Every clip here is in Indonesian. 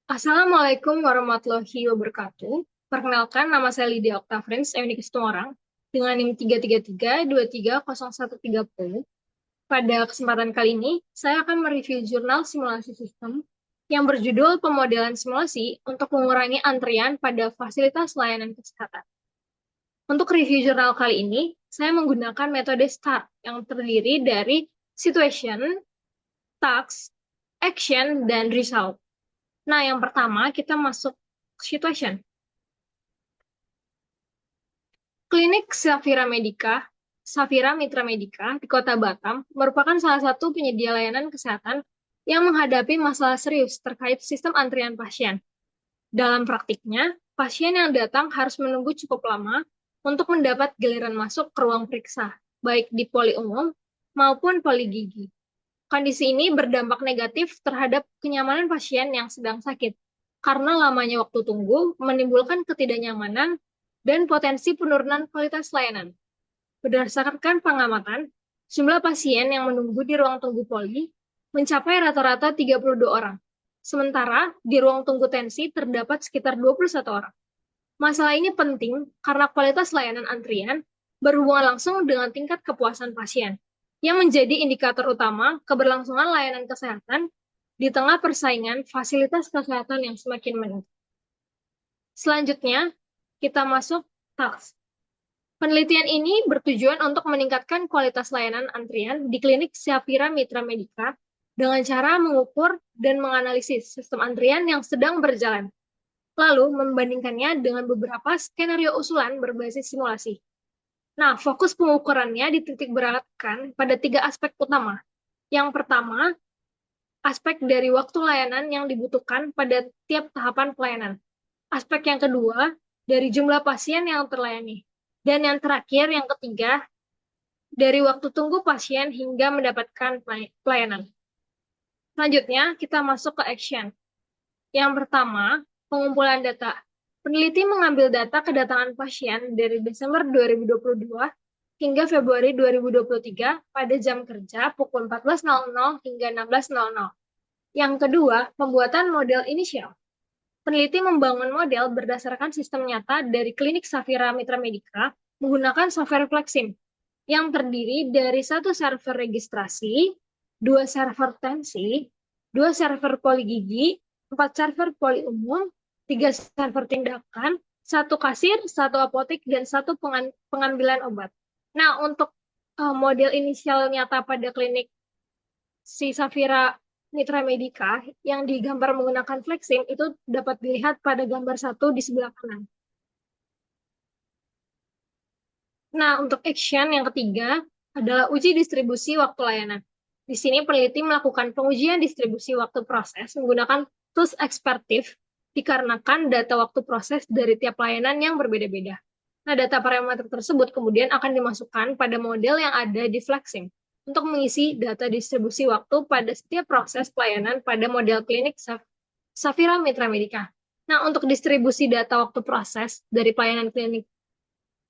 Assalamualaikum warahmatullahi wabarakatuh. Perkenalkan, nama saya Lydia Oktavriens Eunik Situmorang dengan NIM 333230130. Pada kesempatan kali ini, saya akan mereview jurnal simulasi sistem yang berjudul Pemodelan Simulasi untuk Mengurangi Antrian pada Fasilitas Layanan Kesehatan. Untuk review jurnal kali ini, saya menggunakan metode STAR yang terdiri dari Situation, Task, Action, dan Result. Nah, yang pertama kita masuk situation. Klinik Safira Mitra Medica di Kota Batam merupakan salah satu penyedia layanan kesehatan yang menghadapi masalah serius terkait sistem antrian pasien. Dalam praktiknya, pasien yang datang harus menunggu cukup lama untuk mendapat giliran masuk ke ruang periksa, baik di poli umum maupun poli gigi. Kondisi ini berdampak negatif terhadap kenyamanan pasien yang sedang sakit, karena lamanya waktu tunggu menimbulkan ketidaknyamanan dan potensi penurunan kualitas layanan. Berdasarkan pengamatan, jumlah pasien yang menunggu di ruang tunggu poli mencapai rata-rata 32 orang. Sementara di ruang tunggu tensi terdapat sekitar 21 orang. Masalah ini penting karena kualitas layanan antrian berhubungan langsung dengan tingkat kepuasan pasien, yang menjadi indikator utama keberlangsungan layanan kesehatan di tengah persaingan fasilitas kesehatan yang semakin meningkat. Selanjutnya, kita masuk task. Penelitian ini bertujuan untuk meningkatkan kualitas layanan antrian di klinik Safira Mitra Medica dengan cara mengukur dan menganalisis sistem antrian yang sedang berjalan, lalu membandingkannya dengan beberapa skenario usulan berbasis simulasi. Nah, fokus pengukurannya dititik beratkan pada 3 aspek utama. Yang pertama, aspek dari waktu layanan yang dibutuhkan pada tiap tahapan pelayanan. Aspek yang kedua, dari jumlah pasien yang terlayani. Dan yang terakhir, yang ketiga, dari waktu tunggu pasien hingga mendapatkan pelayanan. Selanjutnya, kita masuk ke action. Yang pertama, pengumpulan data. Peneliti mengambil data kedatangan pasien dari Desember 2022 hingga Februari 2023 pada jam kerja pukul 14.00 hingga 16.00. Yang kedua, pembuatan model inisial. Peneliti membangun model berdasarkan sistem nyata dari klinik Safira Mitra Medica menggunakan software Flexim yang terdiri dari 1 server registrasi, 2 server tensi, 2 server poli gigi, 4 server poli umum, 3 server tindakan, 1 kasir, 1 apotek, dan 1 pengambilan obat. Nah, untuk model inisial nyata pada klinik si Safira Mitra Medica yang digambar menggunakan Flexim itu dapat dilihat pada gambar 1 di sebelah kanan. Nah, untuk action yang ketiga adalah uji distribusi waktu layanan. Di sini peneliti melakukan pengujian distribusi waktu proses menggunakan tools ekspertif dikarenakan data waktu proses dari tiap layanan yang berbeda-beda. Nah, data parameter tersebut kemudian akan dimasukkan pada model yang ada di Flexim untuk mengisi data distribusi waktu pada setiap proses pelayanan pada model klinik Safira Mitra Medica. Nah, untuk distribusi data waktu proses dari pelayanan klinik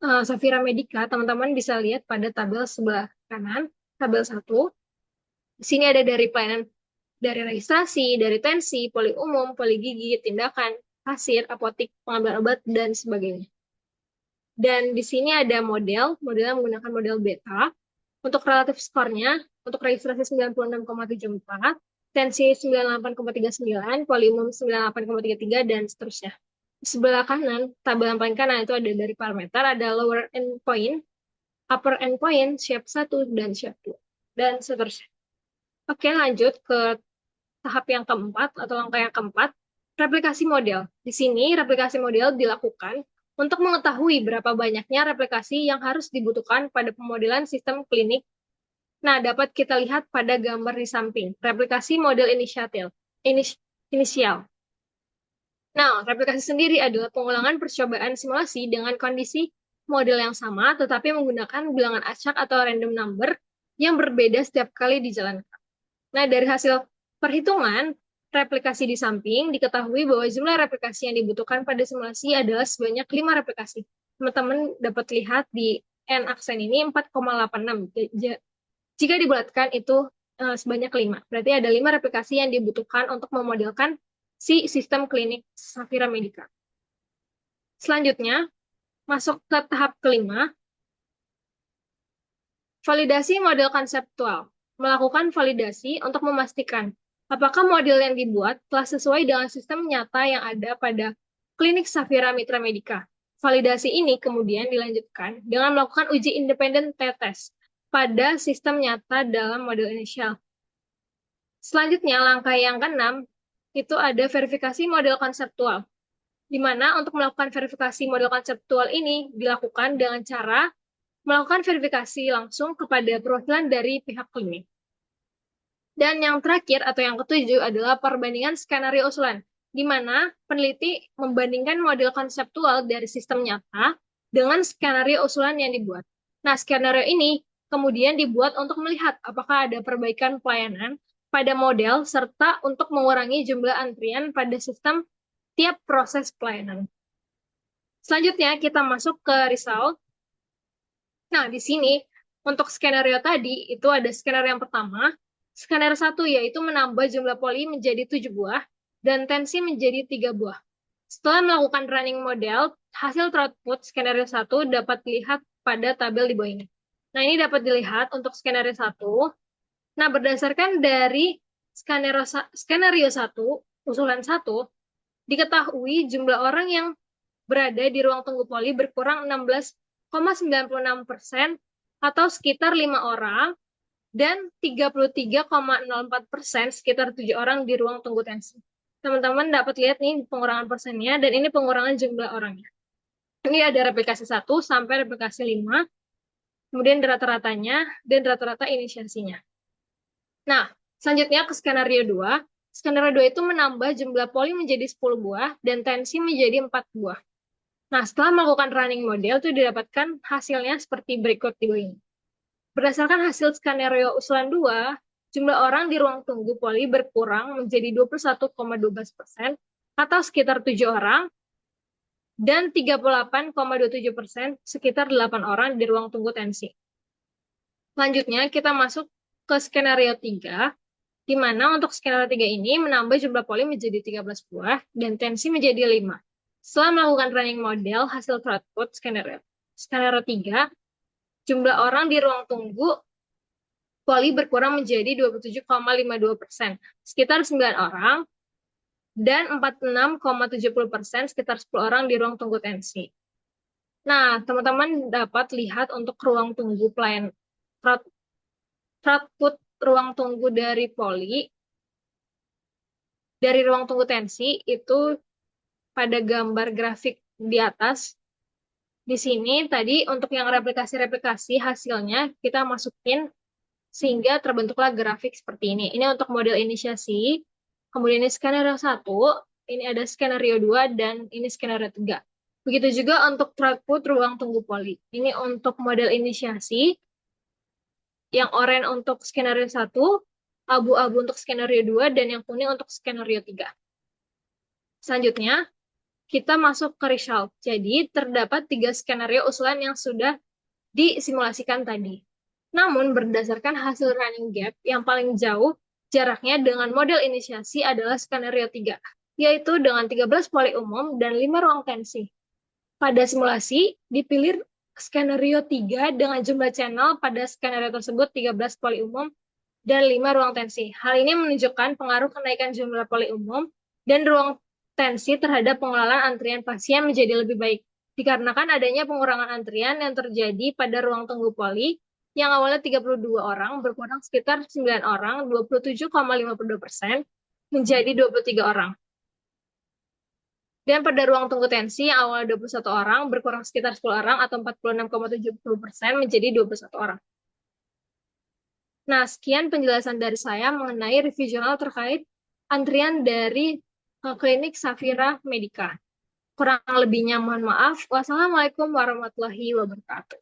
Safira Medica, teman-teman bisa lihat pada tabel sebelah kanan, tabel 1. Di sini ada dari pelayanan dari registrasi, dari tensi, poli umum, poli gigi, tindakan, kasir, apotik, pengambilan obat, dan sebagainya. Dan di sini ada modelnya menggunakan model beta. Untuk relatif skornya, untuk registrasi 96,74, tensi 98,39, poli umum 98,33, dan seterusnya. Di sebelah kanan, tabel yang paling kanan itu ada dari parameter, ada lower endpoint, upper endpoint, shape 1, dan shape 2, dan seterusnya. Oke, lanjut ke tahap yang keempat atau langkah yang keempat, replikasi model. Di sini, replikasi model dilakukan untuk mengetahui berapa banyaknya replikasi yang harus dibutuhkan pada pemodelan sistem klinik. Nah, dapat kita lihat pada gambar di samping, replikasi model inisial. Nah, replikasi sendiri adalah pengulangan percobaan simulasi dengan kondisi model yang sama, tetapi menggunakan bilangan acak atau random number yang berbeda setiap kali dijalankan. Nah, dari hasil perhitungan replikasi di samping, diketahui bahwa jumlah replikasi yang dibutuhkan pada simulasi adalah sebanyak 5 replikasi. Teman-teman dapat lihat di N-aksen ini 4,86. Jika dibulatkan itu sebanyak 5. Berarti ada 5 replikasi yang dibutuhkan untuk memodelkan si sistem klinik Safira Medica. Selanjutnya, masuk ke tahap kelima, validasi model konseptual. Melakukan validasi untuk memastikan apakah model yang dibuat telah sesuai dengan sistem nyata yang ada pada klinik Safira Mitra Medica. Validasi ini kemudian dilanjutkan dengan melakukan uji independen t-test pada sistem nyata dalam model inisial. Selanjutnya, langkah yang keenam, itu ada verifikasi model konseptual, di mana untuk melakukan verifikasi model konseptual ini dilakukan dengan cara melakukan verifikasi langsung kepada perwakilan dari pihak klinik. Dan yang terakhir atau yang ketujuh adalah perbandingan skenario usulan, di mana peneliti membandingkan model konseptual dari sistem nyata dengan skenario usulan yang dibuat. Nah, skenario ini kemudian dibuat untuk melihat apakah ada perbaikan pelayanan pada model serta untuk mengurangi jumlah antrian pada sistem tiap proses pelayanan. Selanjutnya kita masuk ke result. Nah, di sini untuk skenario tadi itu ada skenario yang pertama, skenario 1 yaitu menambah jumlah poli menjadi 7 buah dan tensi menjadi 3 buah. Setelah melakukan running model, hasil throughput skenario 1 dapat dilihat pada tabel di bawah ini. Nah, ini dapat dilihat untuk skenario 1. Nah, berdasarkan dari skenario 1, usulan 1, diketahui jumlah orang yang berada di ruang tunggu poli berkurang 16,96% atau sekitar 5 orang, dan 33,04% sekitar 7 orang di ruang tunggu tensi. Teman-teman dapat lihat nih pengurangan persennya, dan ini pengurangan jumlah orangnya. Ini ada replikasi 1 sampai replikasi 5, kemudian rata-ratanya, dan rata-rata inisiasinya. Nah, selanjutnya ke skenario 2. Skenario 2 itu menambah jumlah poli menjadi 10 buah dan tensi menjadi 4 buah. Nah, setelah melakukan running model, itu didapatkan hasilnya seperti berikut di bawah ini. Berdasarkan hasil skenario usulan 2, jumlah orang di ruang tunggu poli berkurang menjadi 21,12% atau sekitar 7 orang, dan 38,27% sekitar 8 orang di ruang tunggu tensi. Selanjutnya, kita masuk ke skenario 3, di mana untuk skenario 3 ini menambah jumlah poli menjadi 13 buah dan tensi menjadi 5. Setelah melakukan running model, hasil throughput skenario 3, jumlah orang di ruang tunggu poli berkurang menjadi 27,52%, sekitar 9 orang, dan 46,70%, sekitar 10 orang di ruang tunggu tensi. Nah, teman-teman dapat lihat untuk ruang tunggu pelayan throughput ruang tunggu dari poli, dari ruang tunggu tensi, itu pada gambar grafik di atas. Di sini tadi untuk yang replikasi-replikasi hasilnya kita masukin sehingga terbentuklah grafik seperti ini. Ini untuk model inisiasi, kemudian ini skenario 1, ini ada skenario 2, dan ini skenario 3. Begitu juga untuk throughput ruang tunggu poli. Ini untuk model inisiasi, yang oranye untuk skenario 1, abu-abu untuk skenario 2, dan yang kuning untuk skenario 3. Selanjutnya, kita masuk ke result. Jadi, terdapat 3 skenario usulan yang sudah disimulasikan tadi. Namun, berdasarkan hasil running gap, yang paling jauh jaraknya dengan model inisiasi adalah skenario 3, yaitu dengan 13 poli umum dan 5 ruang tensi. Pada simulasi, dipilih skenario 3 dengan jumlah channel pada skenario tersebut 13 poli umum dan 5 ruang tensi. Hal ini menunjukkan pengaruh kenaikan jumlah poli umum dan ruang tensi terhadap pengelolaan antrian pasien menjadi lebih baik, dikarenakan adanya pengurangan antrian yang terjadi pada ruang tunggu poli yang awalnya 32 orang berkurang sekitar 9 orang, 27,52%, menjadi 23 orang. Dan pada ruang tunggu tensi yang awalnya 21 orang berkurang sekitar 10 orang atau 46,70% menjadi 21 orang. Nah, sekian penjelasan dari saya mengenai review jurnal terkait antrian dari klinik Safira Medica. Kurang lebihnya mohon maaf. Wassalamualaikum warahmatullahi wabarakatuh.